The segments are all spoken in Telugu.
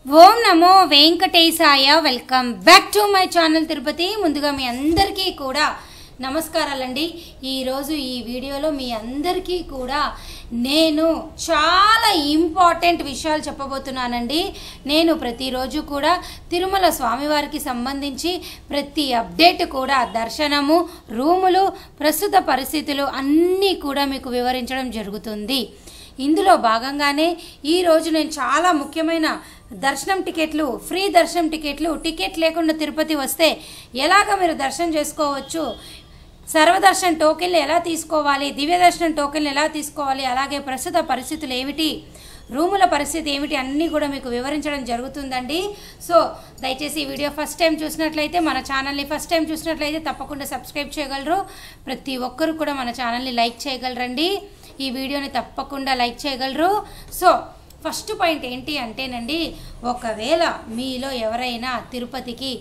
Om Namo Venkatesaya. Welcome back to my channel Tirupati. ముందుగా మీ అందరికీ కూడా నమస్కారాలండి. ఈరోజు ఈ వీడియోలో మీ అందరికీ కూడా నేను చాలా ఇంపార్టెంట్ విషయాలు చెప్పబోతున్నానండి. నేను ప్రతిరోజు కూడా తిరుమల స్వామివారికి సంబంధించి ప్రతి అప్డేట్ కూడా దర్శనము, రూములు, ప్రస్తుత పరిస్థితులు అన్నీ కూడా మీకు వివరించడం జరుగుతుంది. ఇందులో భాగంగానే ఈరోజు నేను చాలా ముఖ్యమైన దర్శనం టికెట్లు, ఫ్రీ దర్శనం టికెట్లు, టికెట్ లేకుండా తిరుపతి వస్తే ఎలాగ మీరు దర్శనం చేసుకోవచ్చు, సర్వదర్శనం టోకెన్లు ఎలా తీసుకోవాలి, దివ్య దర్శనం టోకెన్లు ఎలా తీసుకోవాలి, అలాగే ప్రస్తుత పరిస్థితులు ఏమిటి, రూముల పరిస్థితి ఏమిటి అన్నీ కూడా మీకు వివరించడం జరుగుతుందండి. సో దయచేసి ఈ వీడియో ఫస్ట్ టైం చూసినట్లయితే, మన ఛానల్ని ఫస్ట్ టైం చూసినట్లయితే తప్పకుండా సబ్స్క్రైబ్ చేయగలరు. ప్రతి ఒక్కరు కూడా మన ఛానల్ని లైక్ చేయగలరండి. ఈ వీడియోని తప్పకుండా లైక్ చేయగలరు. సో ఫస్ట్ పాయింట్ ఏంటి అంటేనండి, ఒకవేళ మీలో ఎవరైనా తిరుపతికి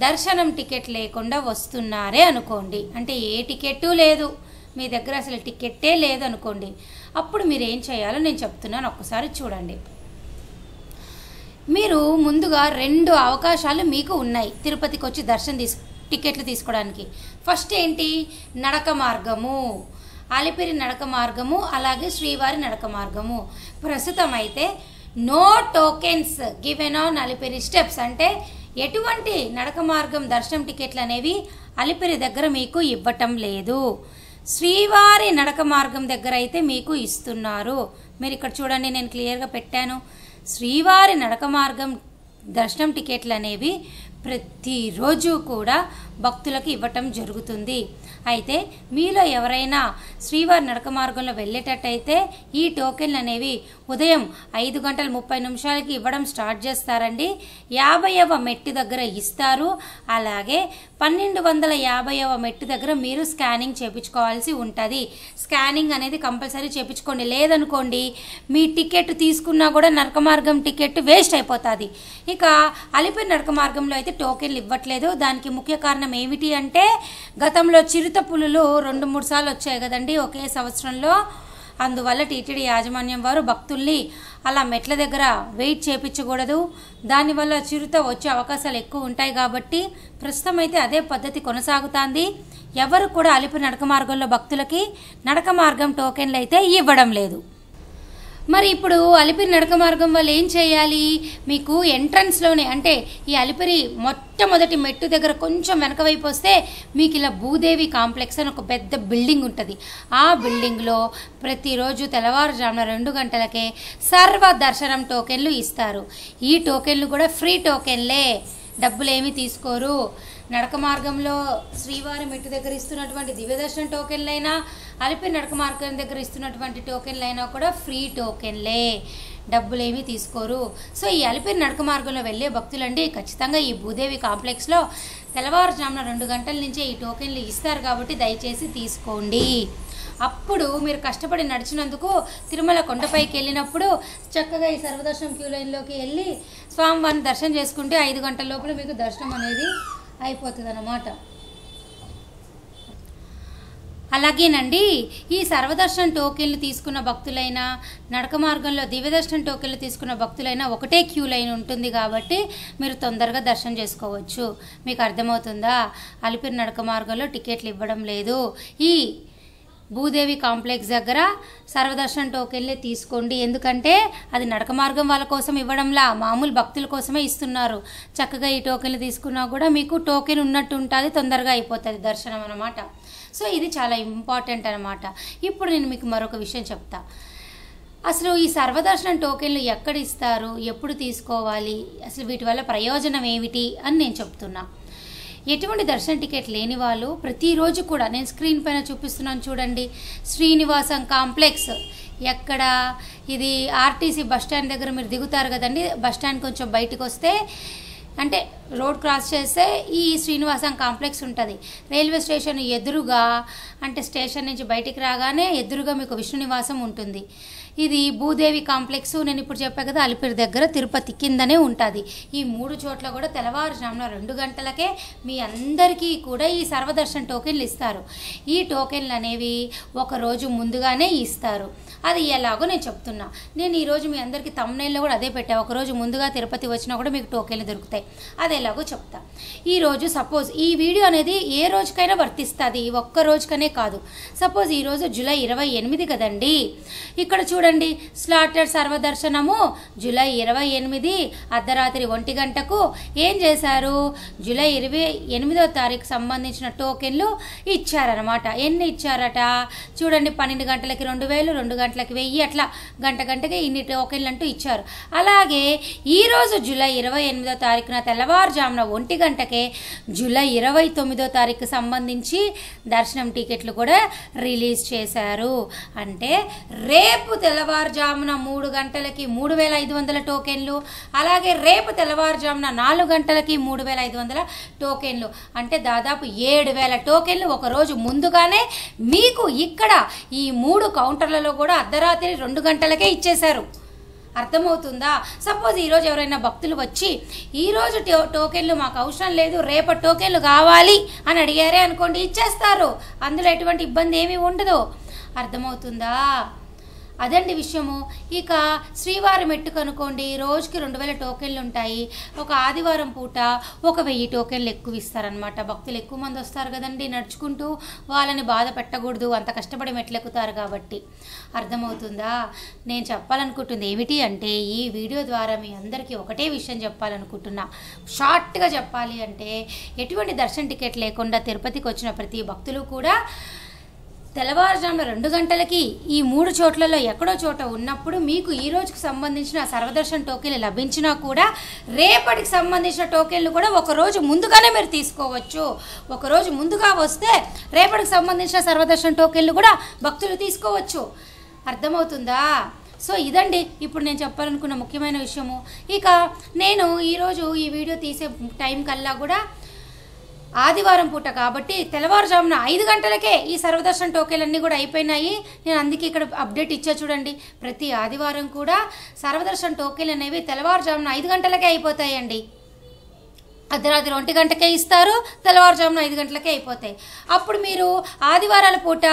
దర్శనం టికెట్ లేకుండా వస్తున్నారే అనుకోండి, అంటే ఏ టికెట్టు లేదు, మీ దగ్గర అసలు టికెట్టే లేదు అనుకోండి, అప్పుడు మీరు ఏం చేయాలో నేను చెప్తున్నాను, ఒక్కసారి చూడండి. మీరు ముందుగా 2 అవకాశాలు మీకు ఉన్నాయి తిరుపతికి వచ్చి టికెట్లు తీసుకోవడానికి. ఫస్ట్ ఏంటి, నడక మార్గము, అలిపిరి నడక మార్గము, అలాగే శ్రీవారి నడక మార్గము. ప్రస్తుతం అయితే no tokens given on Alipiri steps, అంటే ఎటువంటి నడక మార్గం దర్శనం టికెట్లు అనేవి అలిపిరి దగ్గర మీకు ఇవ్వటం లేదు. శ్రీవారి నడక మార్గం దగ్గర అయితే మీకు ఇస్తున్నారు. మీరు ఇక్కడ చూడండి, నేను క్లియర్గా పెట్టాను. శ్రీవారి నడక మార్గం దర్శనం టికెట్లు అనేవి ప్రతిరోజు కూడా భక్తులకు ఇవ్వటం జరుగుతుంది. అయితే మీలో ఎవరైనా శ్రీవారి నడక మార్గంలో వెళ్ళేటట్టయితే ఈ టోకెన్లు అనేవి ఉదయం 5:30 ఇవ్వడం స్టార్ట్ చేస్తారండి. 50వ మెట్టు దగ్గర ఇస్తారు. అలాగే 1250వ మెట్టు దగ్గర మీరు స్కానింగ్ చేయించుకోవాల్సి ఉంటుంది. స్కానింగ్ అనేది కంపల్సరీ చేయించుకోండి, లేదనుకోండి మీ టికెట్ తీసుకున్నా కూడా నడక మార్గం టికెట్ వేస్ట్ అయిపోతుంది. ఇక అలిపిరి నడక మార్గంలో అయితే టోకెన్లు ఇవ్వట్లేదు. దానికి ముఖ్య కారణం ఏమిటి అంటే, గతంలో చిరుత పులులు 2-3 సార్లు వచ్చాయి కదండి ఒకే సంవత్సరంలో. అందువల్ల టీటీడీ యాజమాన్యం వారు భక్తుల్ని అలా మెట్ల దగ్గర వెయిట్ చేయించకూడదు, దానివల్ల చిరుత వచ్చే అవకాశాలు ఎక్కువ ఉంటాయి కాబట్టి ప్రస్తుతం అయితే అదే పద్ధతి కొనసాగుతుంది. ఎవరు కూడా అలిపిరి నడక మార్గంలో భక్తులకి నడక మార్గం టోకెన్లు అయితే ఇవ్వడం లేదు. మరి ఇప్పుడు అలిపిరి నడక మార్గం వల్ల ఏం చేయాలి, మీకు ఎంట్రన్స్లోనే, అంటే ఈ అలిపిరి మొట్టమొదటి మెట్టు దగ్గర కొంచెం వెనక వైపు వస్తే మీకు ఇలా భూదేవి కాంప్లెక్స్ అని ఒక పెద్ద బిల్డింగ్ ఉంటుంది. ఆ బిల్డింగ్లో ప్రతిరోజు తెల్లవారుజామున 2 గంటలకే సర్వ దర్శనం టోకెన్లు ఇస్తారు. ఈ టోకెన్లు కూడా ఫ్రీ టోకెన్లే, డబ్బులు ఏమీ తీసుకోరు. నడక మార్గంలో శ్రీవారి మెట్టు దగ్గర ఇస్తున్నటువంటి దివ్యదర్శనం టోకెన్లైనా, అలిపిరి నడక మార్గం దగ్గర ఇస్తున్నటువంటి టోకెన్లైనా కూడా ఫ్రీ టోకెన్లే, డబ్బులేమీ తీసుకోరు. సో ఈ అలిపిరి నడక మార్గంలో వెళ్ళే భక్తులండి ఖచ్చితంగా ఈ భూదేవి కాంప్లెక్స్లో తెల్లవారుజామున 2 గంటల నుంచే ఈ టోకెన్లు ఇస్తారు కాబట్టి దయచేసి తీసుకోండి. అప్పుడు మీరు కష్టపడి నడిచినందుకు తిరుమల కొండపైకి వెళ్ళినప్పుడు చక్కగా ఈ సర్వదర్శనం క్యూ లైన్లోకి వెళ్ళి స్వామివారిని దర్శనం చేసుకుంటే 5 గంటల లోపల మీకు దర్శనం అనేది అయిపోతుంది అన్నమాట. అలాగేనండి, ఈ సర్వదర్శనం టోకెన్లు తీసుకున్న భక్తులైనా, నడక మార్గంలో దివ్యదర్శనం టోకెన్లు తీసుకున్న భక్తులైనా ఒకటే క్యూ లైన్ ఉంటుంది కాబట్టి మీరు తొందరగా దర్శనం చేసుకోవచ్చు. మీకు అర్థమవుతుందా? అలిపిరి నడక మార్గంలో టికెట్లు ఇవ్వడం లేదు. ఈ భూదేవి కాంప్లెక్స్ దగ్గర సర్వదర్శనం టోకెన్లే తీసుకోండి, ఎందుకంటే అది నడక మార్గం వాళ్ళ కోసం ఇవ్వడంలా మామూలు భక్తుల కోసమే ఇస్తున్నారు. చక్కగా ఈ టోకెన్లు తీసుకున్నా కూడా మీకు టోకెన్ ఉన్నట్టు ఉంటుంది, తొందరగా అయిపోతుంది దర్శనం అన్నమాట. సో ఇది చాలా ఇంపార్టెంట్ అనమాట. ఇప్పుడు నేను మీకు మరొక విషయం చెప్తా. అసలు ఈ సర్వదర్శనం టోకెన్లు ఎక్కడ ఇస్తారు, ఎప్పుడు తీసుకోవాలి, అసలు వీటి వల్ల ప్రయోజనం ఏమిటి అని నేను చెప్తున్నా. ఎటువంటి దర్శన టికెట్ లేని వాళ్ళు ప్రతిరోజు కూడా, నేను స్క్రీన్ పైన చూపిస్తున్నాను చూడండి, శ్రీనివాసం కాంప్లెక్స్ ఎక్కడ, ఇది ఆర్టీసీ బస్టాండ్ దగ్గర మీరు దిగుతారు కదండి, బస్టాండ్ కొంచెం బయటకు వస్తే, అంటే రోడ్ క్రాస్ చేస్తే ఈ శ్రీనివాసం కాంప్లెక్స్ ఉంటుంది. రైల్వే స్టేషన్ ఎదురుగా, అంటే స్టేషన్ నుంచి బయటికి రాగానే ఎదురుగా మీకు విష్ణు నివాసం ఉంటుంది. ఇది భూదేవి కాంప్లెక్స్ నేను ఇప్పుడు చెప్పా కదా అలిపిరి దగ్గర తిరుపతి కిందనే ఉంటుంది. ఈ 3 చోట్ల కూడా తెల్లవారుజామున 2 గంటలకే మీ అందరికీ కూడా ఈ సర్వదర్శన్ టోకెన్లు ఇస్తారు. ఈ టోకెన్లు అనేవి ఒకరోజు ముందుగానే ఇస్తారు. అది ఎలాగో నేను చెప్తున్నా. నేను ఈరోజు మీ అందరికీ తమ్నైల్లో కూడా అదే పెట్టా. ఒకరోజు ముందుగా తిరుపతి వచ్చినా కూడా మీకు టోకెన్లు దొరుకుతాయి. అది ఎలాగో చెప్తా. ఈరోజు సపోజ్ ఈ వీడియో అనేది ఏ రోజుకైనా వర్తిస్తుంది, ఒక్క రోజుకనే కాదు. సపోజ్ ఈరోజు జూలై 28 కదండి. ఇక్కడ చూడండి, స్లాటెడ్ సర్వదర్శనము జూలై 28 అర్ధరాత్రి 1 గంటకు ఏం చేశారు, జూలై 28వ తారీఖు సంబంధించిన టోకెన్లు ఇచ్చారనమాట. ఎన్ని ఇచ్చారట చూడండి, 12 గంటలకి 2000, 2 గంటలకి 1000, అట్లా గంటకి ఇన్ని టోకెన్లు అంటూ ఇచ్చారు. అలాగే ఈరోజు జూలై 28వ తారీఖున తెల్లవారుజామున 1 గంటకే జూలై 29వ తారీఖు సంబంధించి దర్శనం టికెట్లు కూడా రిలీజ్ చేశారు. అంటే రేపు తెల్లవారుజామున 3 గంటలకి 3500 టోకెన్లు, అలాగే రేపు తెల్లవారుజామున 4 గంటలకి 3500 టోకెన్లు, అంటే దాదాపు 7000 టోకెన్లు ఒకరోజు ముందుగానే మీకు ఇక్కడ ఈ 3 కౌంటర్లలో కూడా అర్ధరాత్రి 2 గంటలకే ఇచ్చేశారు. అర్థమవుతుందా? సపోజ్ ఈరోజు ఎవరైనా భక్తులు వచ్చి ఈరోజు టోకెన్లు మాకు అవసరం లేదు, రేపటి టోకెన్లు కావాలి అని అడిగారే అనుకోండి, ఇచ్చేస్తారు. అందులో ఎటువంటి ఇబ్బంది ఏమీ ఉండదు. అర్థమవుతుందా? అదండి విషయము. ఇక శ్రీవారి మెట్టుకు అనుకోండి, రోజుకి 2000 టోకెన్లు ఉంటాయి. ఒక ఆదివారం పూట 1000 టోకెన్లు ఎక్కువ ఇస్తారనమాట. భక్తులు ఎక్కువ మంది వస్తారు కదండి నడుచుకుంటూ, వాళ్ళని బాధ పెట్టకూడదు, అంత కష్టపడి మెట్లెక్కుతారు కాబట్టి. అర్థమవుతుందా? నేను చెప్పాలనుకుంటుంది ఏమిటి అంటే, ఈ వీడియో ద్వారా మీ అందరికీ ఒకటే విషయం చెప్పాలనుకుంటున్నా. షార్ట్గా చెప్పాలి అంటే, ఎటువంటి దర్శన టికెట్ లేకుండా తిరుపతికి వచ్చిన ప్రతి భక్తులు కూడా తెల్లవారుజామున 2 గంటలకి ఈ 3 చోట్లలో ఎక్కడో చోట ఉన్నప్పుడు మీకు ఈ రోజుకి సంబంధించిన సర్వదర్శన్ టోకెన్లు లభించినా కూడా రేపటికి సంబంధించిన టోకెన్లు కూడా ఒకరోజు ముందుగానే మీరు తీసుకోవచ్చు. ఒకరోజు ముందుగా వస్తే రేపటికి సంబంధించిన సర్వదర్శన్ టోకెన్లు కూడా భక్తులు తీసుకోవచ్చు. అర్థమవుతుందా? సో ఇదండి ఇప్పుడు నేను చెప్పాలనుకున్న ముఖ్యమైన విషయము. ఇక నేను ఈరోజు ఈ వీడియో తీసే టైం కల్లా కూడా ఆదివారం పూట కాబట్టి తెల్లవారుజామున 5 గంటలకే ఈ సర్వదర్శన్ టోకెన్లన్నీ కూడా అయిపోయినాయి. నేను అందుకే ఇక్కడ అప్డేట్ ఇచ్చా చూడండి. ప్రతి ఆదివారం కూడా సర్వదర్శన్ టోకెన్లు అనేవి తెల్లవారుజామున 5 గంటలకే అయిపోతాయండి. అర్ధరాత్రి 1 గంటకే ఇస్తారు, తెల్లవారుజామున 5 గంటలకే అయిపోతాయి. అప్పుడు మీరు ఆదివారాల పూట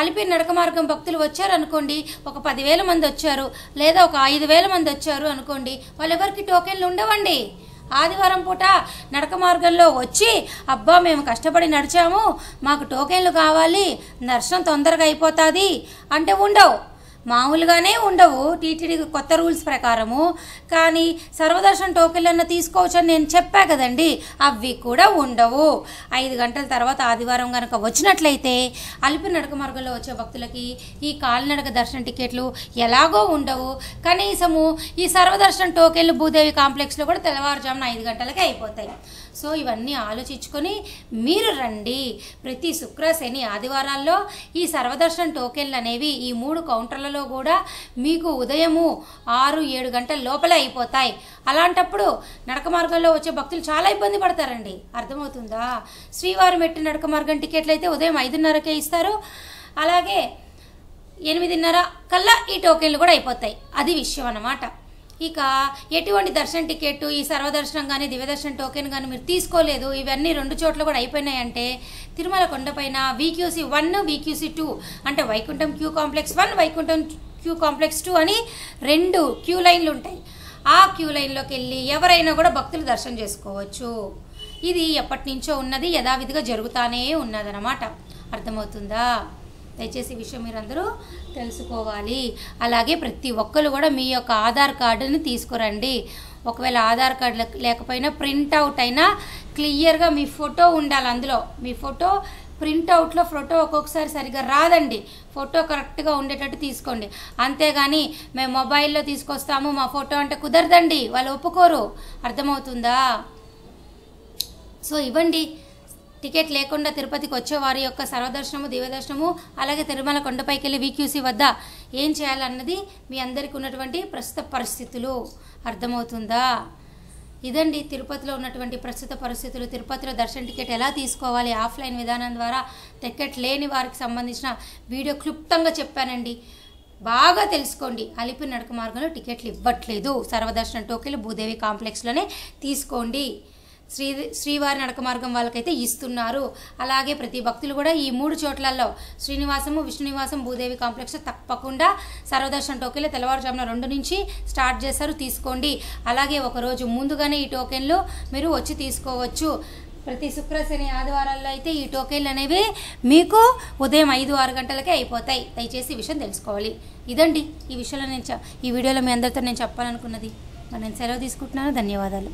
అలిపిరి నడక మార్గం భక్తులు వచ్చారనుకోండి, ఒక 10,000 మంది వచ్చారు లేదా ఒక 5,000 మంది వచ్చారు అనుకోండి, వాళ్ళెవరికి టోకెన్లు ఉండవండి. ఆదివారం పూట నడక మార్గంలో వచ్చి అబ్బా మేము కష్టపడి నడిచాము, మాకు టోకెన్లు కావాలి, దర్శనం తొందరగా అయిపోతుంది అంటే ఉండవు. మామూలుగానే ఉండవు టీటీడీ కొత్త రూల్స్ ప్రకారము. కానీ సర్వదర్శన్ టోకెన్లు అన్న తీసుకోవచ్చు అని నేను చెప్పా కదండి, అవి కూడా ఉండవు. 5 గంటల తర్వాత ఆదివారం కనుక వచ్చినట్లయితే అలిపిరి నడక మార్గంలో వచ్చే భక్తులకి ఈ కాలినడక దర్శన టికెట్లు ఎలాగో ఉండవు. కనీసము ఈ సర్వదర్శన్ టోకెన్లు భూదేవి కాంప్లెక్స్లో కూడా తెల్లవారుజామున 5 గంటలకే అయిపోతాయి. సో ఇవన్నీ ఆలోచించుకొని మీరు రండి. ప్రతి శుక్ర, శని, ఆదివారాల్లో ఈ సర్వదర్శన్ టోకెన్లు అనేవి ఈ 3 కౌంటర్లలో కూడా మీకు ఉదయము 6-7 గంటల లోపలే అయిపోతాయి. అలాంటప్పుడు నడక మార్గంలో వచ్చే భక్తులు చాలా ఇబ్బంది పడతారండి. అర్థమవుతుందా? శ్రీవారి మెట్టు నడక మార్గం టికెట్లు అయితే ఉదయం 5:30కే ఇస్తారు. అలాగే 8:30 కల్లా ఈ టోకెన్లు కూడా అయిపోతాయి. అది విషయం అన్నమాట. ఇక ఎటువంటి దర్శన టికెట్, ఈ సర్వదర్శనం కానీ దివ్యదర్శన టోకెన్ కానీ మీరు తీసుకోలేదు, ఇవన్నీ 2 చోట్ల కూడా అయిపోయినాయంటే తిరుమల కొండపైన VQC 1, VQC 2 అంటే Vaikuntham queue complex 1, Vaikuntham queue complex 2 అని 2 క్యూ లైన్లు ఉంటాయి. ఆ క్యూ లైన్లోకి వెళ్ళి ఎవరైనా కూడా భక్తులు దర్శనం చేసుకోవచ్చు. ఇది ఎప్పటి నుంచో ఉన్నది, యథావిధిగా జరుగుతానే ఉన్నదన్నమాట. అర్థమవుతుందా? దయచేసి ఈ విషయం మీరందరూ తెలుసుకోవాలి. అలాగే ప్రతి ఒక్కరు కూడా మీ యొక్క ఆధార్ కార్డుని తీసుకురండి. ఒకవేళ ఆధార్ కార్డు లేకపోయినా ప్రింట్అవుట్ అయినా క్లియర్గా మీ ఫోటో ఉండాలి. అందులో మీ ఫోటో ప్రింట్అవుట్లో ఫోటో ఒక్కొక్కసారి సరిగ్గా రాదండి. ఫోటో కరెక్ట్గా ఉండేటట్టు తీసుకోండి. అంతేగాని మేము మొబైల్లో తీసుకొస్తాము మా ఫోటో అంటే కుదరదండి, వాళ్ళు ఒప్పుకోరు. అర్థమవుతుందా? సో ఇవ్వండి. టికెట్ లేకుండా తిరుపతికి వచ్చే వారి యొక్క సర్వదర్శనము, దివ్యదర్శనము, అలాగే తిరుమల కొండపైకి వెళ్ళి VQC వద్ద ఏం చేయాలన్నది మీ అందరికీ ఉన్నటువంటి ప్రస్తుత పరిస్థితులు. అర్థమవుతుందా? ఇదండి తిరుపతిలో ఉన్నటువంటి ప్రస్తుత పరిస్థితులు. తిరుపతిలో దర్శన టికెట్ ఎలా తీసుకోవాలి, ఆఫ్లైన్ విధానం ద్వారా టికెట్ లేని వారికి సంబంధించిన వీడియో క్లుప్తంగా చెప్పానండి. బాగా తెలుసుకోండి. అలిపిరి నడక మార్గంలో టికెట్లు ఇవ్వట్లేదు. సర్వదర్శనం టోకెన్లు భూదేవి కాంప్లెక్స్లోనే తీసుకోండి. శ్రీవారి నడక మార్గం వాళ్ళకైతే ఇస్తున్నారు. అలాగే ప్రతి భక్తులు కూడా ఈ 3 చోట్లలో శ్రీనివాసము, విష్ణు నివాసం, భూదేవి కాంప్లెక్స్ తప్పకుండా సర్వదర్శనం టోకెన్లు తెల్లవారుజామున 2 నుంచి స్టార్ట్ చేస్తారు, తీసుకోండి. అలాగే ఒకరోజు ముందుగానే ఈ టోకెన్లు మీరు వచ్చి తీసుకోవచ్చు. ప్రతి శుక్ర, శని, ఆదివారాల్లో అయితే ఈ టోకెన్లు అనేవి మీకు ఉదయం 5-6 గంటలకే అయిపోతాయి. దయచేసి ఈ విషయం తెలుసుకోవాలి. ఇదండి ఈ విషయంలో ఈ వీడియోలో మీ అందరితో నేను చెప్పాలనుకున్నది. మరి నేను సెలవు తీసుకుంటున్నాను. ధన్యవాదాలు.